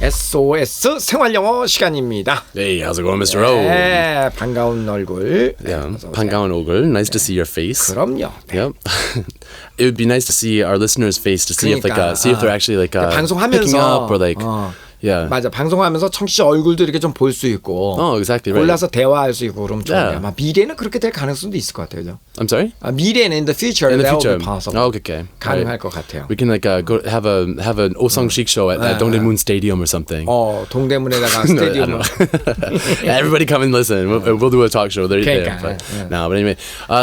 SOS 생활영어 시간입니다. Hey, how's it going, Mr. O? 네, 반가운 얼굴. Yeah, 반가운 얼굴. Nice to see your face. 그럼요. 네. Yep. It would be nice to see our listeners' face to see 그러니까, if they're actually 방송하면서 picking up or yeah. 맞아. 방송하면서 청취자 얼굴도 이렇게 좀 볼 수 있고. Exactly right. 골라서 대화할 수 있고 그러면 좋네요. Yeah. 아마 미래는 그렇게 될 가능성도 있을 것 같아요. I'm sorry? 미래는 in the future, In the that future. will be possible. Oh, okay. 가능할 것 같아요. We can go have an Osang Chic show at Dongdaemun Stadium or something. 동대문에다가 No, 스테디움. Everybody come and listen. We'll do a talk show. They're there. But anyway,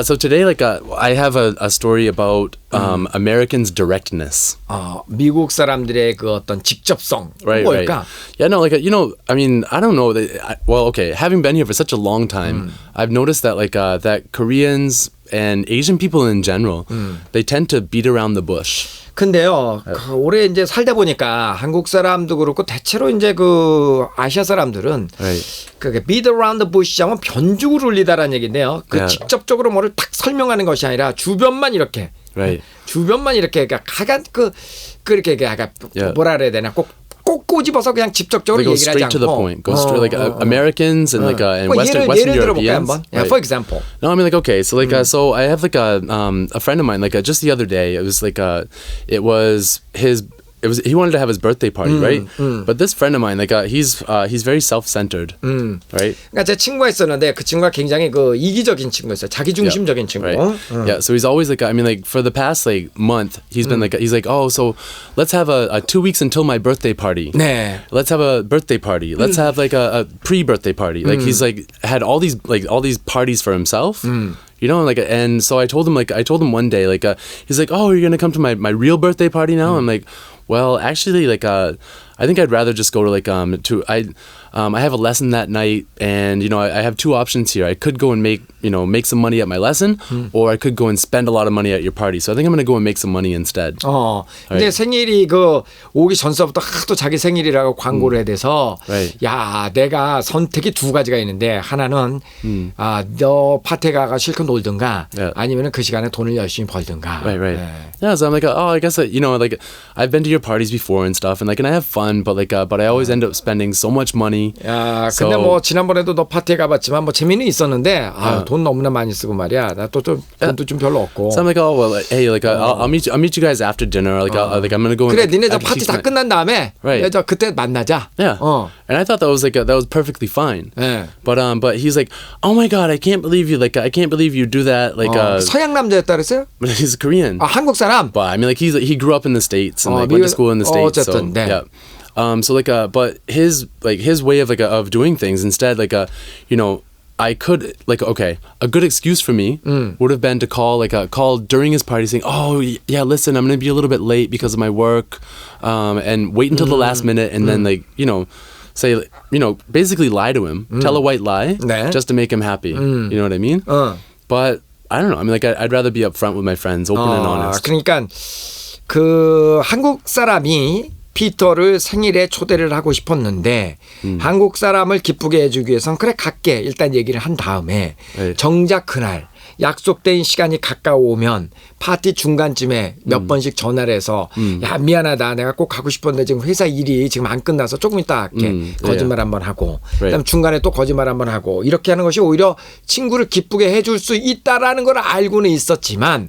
so today, I have a story about Americans' directness. 미국 사람들의 그 어떤 직접성. Right. Yeah, no, I mean, I don't know. Having been here for such a long time, I've noticed that that Koreans and Asian people in general, they tend to beat around the bush. 근데요, 오래 이제 살다 보니까 한국 사람도 그렇고 대체로 이제 그 아시아 사람들은 그게 beat around the bush 하면 변죽을 울리다라는 얘기인데요. 직접적으로 뭐를 딱 설명하는 것이 아니라 주변만 이렇게. 주변만 이렇게 가간 그렇게 약간 뭐라 그래야 되나 꼭 꼬집어서 그냥 직접적으로 They go 얘기를 하지 straight to the 않고. point. Go straight Americans and and Western Europeans. For example. No, I mean so so I have a friend of mine just the other day. It was it was he wanted to have his birthday party, right? But this friend of mine, he's very self-centered, right? 그러니까 제 친구가 있었는데 그 친구가 굉장히 그 이기적인 친구였어요. 자기중심적인 친구. Right. Yeah, so he's always for the past month, he's been oh, so let's have a 2 weeks until my birthday party. 네. Let's have a birthday party. Let's have a pre-birthday party. He's had all these parties for himself. You know, and so I told him one day, he's oh, you're gonna come to my real birthday party now? I'm well, actually, I think I'd rather just go to I have a lesson that night, and I have two options here. I could go and make some money at my lesson, or I could go and spend a lot of money at your party. So I think I'm gonna go and make some money instead. 근데 생일이 오기 전서부터 하도 자기 생일이라고 광고를 해대서 야, 내가 선택이 두 가지가 있는데 하나는 너 파티에 가가 실컷 놀든가 아니면은 그 시간에 돈을 열심히 벌든가. Right. Yeah, so I'm I guess I've been to your parties before and stuff, and I have fun, but I always end up spending so much money. 야, 근데 지난번에도 너 파티에 가봤지만 재미는 있었는데 돈 너무나 많이 쓰고 말이야. 나 또 돈도 좀 별로 없고. So I'm hey, I'll meet you guys after dinner. I'm gonna go. 그래, 니네 저 파티 다 끝난 다음에 저 그때 만나자. Yeah. And I thought that was perfectly fine. But he's oh my god, I can't believe you. I can't believe you do that. 서양 남자였다 그랬어요? He's Korean. 한국 사람. But I mean, he grew up in the States and went to school in the States. 어쨌든, so yeah. So but his way of doing things instead I could a good excuse for me would have been to call during his party saying, oh yeah, listen, I'm gonna be a little bit late because of my work, and wait until the last minute and then say basically lie to him, tell a white lie just to make him happy. You know what I mean? But I don't know. I mean, I'd rather be upfront with my friends, open and honest. 그러니까 그 한국 사람이 피터를 생일에 초대를 하고 싶었는데 한국 사람을 기쁘게 해주기 위해서는 그래 갈게 일단 얘기를 한 다음에 정작 그날 약속된 시간이 가까워오면 파티 중간쯤에 몇 번씩 전화를 해서 야, 미안하다, 내가 꼭 가고 싶었는데 지금 회사 일이 지금 안 끝나서 조금 이따 할게. 거짓말 한번 하고 그다음 중간에 또 거짓말 한번 하고 이렇게 하는 것이 오히려 친구를 기쁘게 해줄 수 있다라는 걸 알고는 있었지만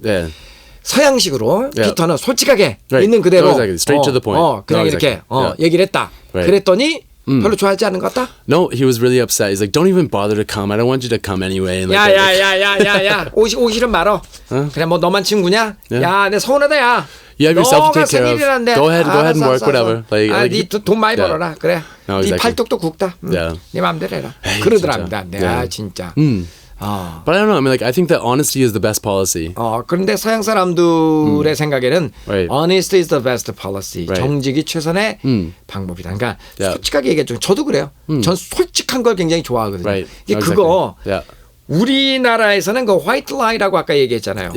서양식으로 피터는 솔직하게 있는 그대로 straight to the point. 그냥 이렇게 얘기를 했다. 그랬더니 별로 좋아하지 않은 것 같다? No, he was really upset. He's don't even bother to come. I don't want you to come anyway. And 야. 오시는 말어. 그래 너만 친구냐? 야, 내 서운하다 야. You have yourself to take care of. Go ahead and work, whatever. 네 돈 많이 벌어라. 그래. 네 팔뚝도 굵다. 네 마음대로 해라. 그러더랍니다. 진짜. But I don't know. I mean, I think that honesty is the best policy. 그런데 서양 사람들의 생각에는 honesty is the best policy. 정직이 최선의 방법이다. 그러니까 솔직하게 얘기해줘. 저도 그래요. 전 솔직한 걸 굉장히 좋아하거든요. 그거 우리나라에서는 그 화이트 라이라고 아까 얘기했잖아요.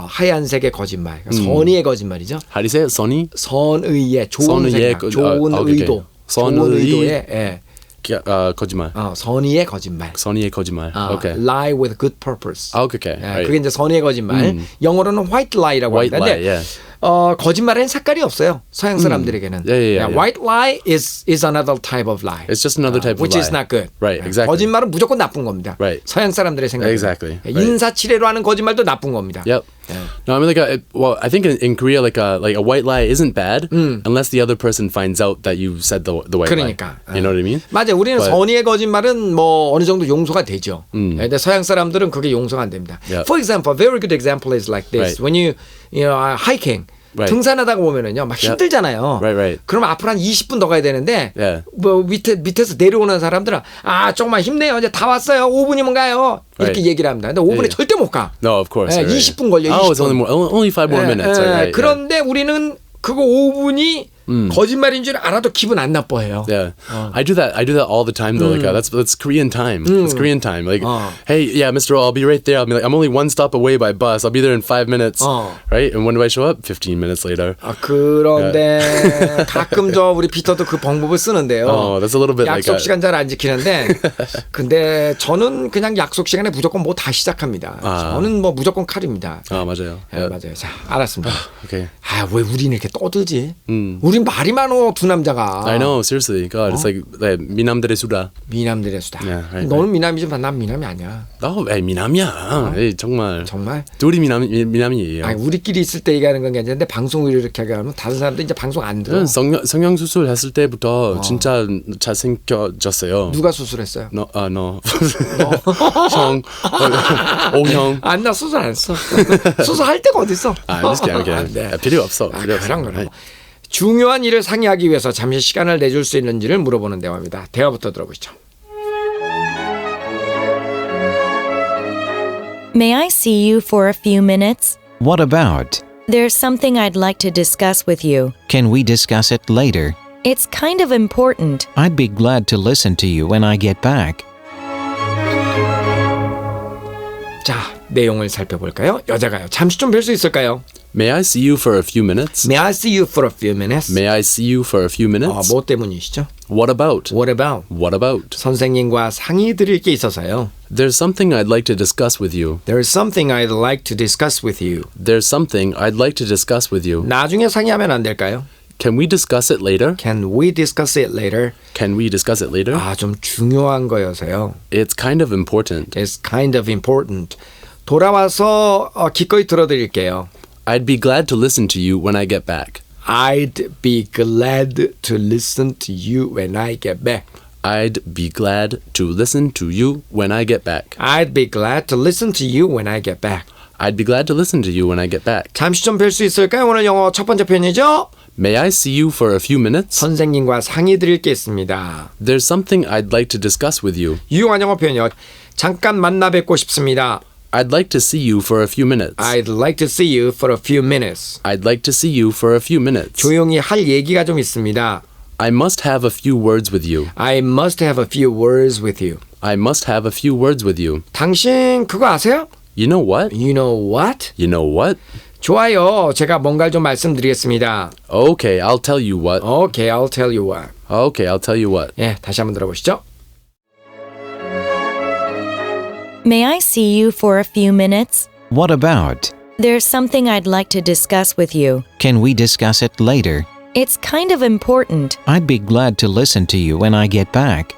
하얀색의 거짓말. 선의의 거짓말이죠. How do you say it? 선의? 선의의 좋은 생각, 좋은 의도. 좋은 의도의 거짓말. 선의의 거짓말. 선의의 거짓말. Okay. Lie with good purpose. Okay. 그게 이제 선의의 거짓말. 영어로는 white lie라고 합니다. 근데 거짓말에는 색깔이 없어요. 서양 사람들에게는. Yeah. White lie is another type of lie. It's just another type of which lie. is not good. Right, exactly. 거짓말은 무조건 나쁜 겁니다. Right. 서양 사람들의 생각. Exactly. 인사치레로 하는 거짓말도 나쁜 겁니다. Yep. No, I mean I think in Korea like a white lie isn't bad unless the other person finds out that you said the white 그러니까. lie. You know what I mean? 맞아요. 우리는 선의의 거짓말은 뭐 어느 정도 용서가 되죠. 근데 서양 사람들은 그게 용서가 안 됩니다. Yep. For example, a very good example is like this. Right. When you are hiking. Right. 등산하다가 보면은요, 막 힘들잖아요. Right. 그럼 앞으로 한 20분 더 가야 되는데, Yeah. 뭐 밑에서 내려오는 사람들은 조금만 힘내요. 이제 다 왔어요. 5분이면 가요. 이렇게 Right. 얘기를 합니다. 근데 5분에 절대 못 가. No, of course. 예, right. 20분 걸려. 20분. Oh, it's only 5 more minutes. Right. 그런데 우리는 그거 5분이 거짓말인 줄 알아도 기분 안 나빠해요. Yeah, I do that all the time though. Like that's Korean time. It's Korean time. Like, hey, yeah, Mr. I'll be right there. I'm only one stop away by bus. I'll be there in 5 minutes. Right? And when do I show up? 15 minutes later. 그런데 가끔 우리 피터도 그 방법을 쓰는데요. That's a little bit 약속 like 시간 잘 안 지키는데, 근데 저는 그냥 약속 시간에 무조건 뭐 다 시작합니다. 저는 뭐 무조건 칼입니다. 맞아요. 네, 맞아요. 자, 알았습니다. Okay. 왜 우리는 이렇게 떠들지? 우린 말이 많어 두 남자가. I know, seriously. God, it's like 미남들의 수다. 미남들의 수다. Yeah, right. 너는 미남이지만 난 미남이 아니야. 미남이야. 에이, 정말. 정말? 둘이 미남이에요. 아니, 우리끼리 있을 때 얘기하는 건 괜찮은데 방송을 이렇게 하면 다른 사람들 이제 방송 안 들어. 성형 수술 했을 때부터 진짜 잘생겨졌어요. 누가 수술했어요? No. 형, 오형. 나 수술 안 했어. 수술할 데가 어디 있어? 네. 필요 없어. 그럼. 중요한 일을 상의하기 위해서 잠시 시간을 내줄 수 있는지를 물어보는 대화입니다. 대화부터 들어보시죠. May I see you for a few minutes? What about? There's something I'd like to discuss with you. Can we discuss it later? It's kind of important. I'd be glad to listen to you when I get back. 자, 내용을 살펴볼까요? 여자가요. 잠시 좀 뵐 수 있을까요? May I see you for a few minutes? May I see you for a few minutes? May I see you for a few minutes? 뭐 때문이시죠? What about? What about? What about? 선생님과 상의 드릴 게 있어서요. There's something I'd like to discuss with you. There's something I'd like to discuss with you. There's something I'd like to discuss with you. 나중에 상의하면 안 될까요? Can we discuss it later? Can we discuss it later? Can we discuss it later? 좀 중요한 거여서요. It's kind of important. It's kind of important. 돌아와서 기꺼이 들어드릴게요. I'd be glad to listen to you when I get back. I'd be glad to listen to you when I get back. I'd be glad to listen to you when I get back. I'd be glad to listen to you when I get back. I'd be glad to listen to you when I get back. 잠시 좀 뵐 수 있을까요? 오늘 영어 첫 번째 편이죠? May I see you for a few minutes? 선생님과 상의 드릴 게 있습니다. There's something I'd like to discuss with you. 유용한 영어 표현이요. 잠깐 만나 뵙고 싶습니다. I'd like to see you for a few minutes. I'd like to see you for a few minutes. I'd like to see you for a few minutes. 조용히 할 얘기가 좀 있습니다. I must have a few words with you. I must have a few words with you. I must have a few words with you. 당신 그거 아세요? You know what? You know what? You know what? 좋아요. 제가 뭔가를 좀 말씀드리겠습니다. Okay, I'll tell you what. Okay, I'll tell you what. Okay, I'll tell you what. 예, 다시 한번 들어보시죠. May I see you for a few minutes? What about? There's something I'd like to discuss with you. Can we discuss it later? It's kind of important. I'd be glad to listen to you when I get back.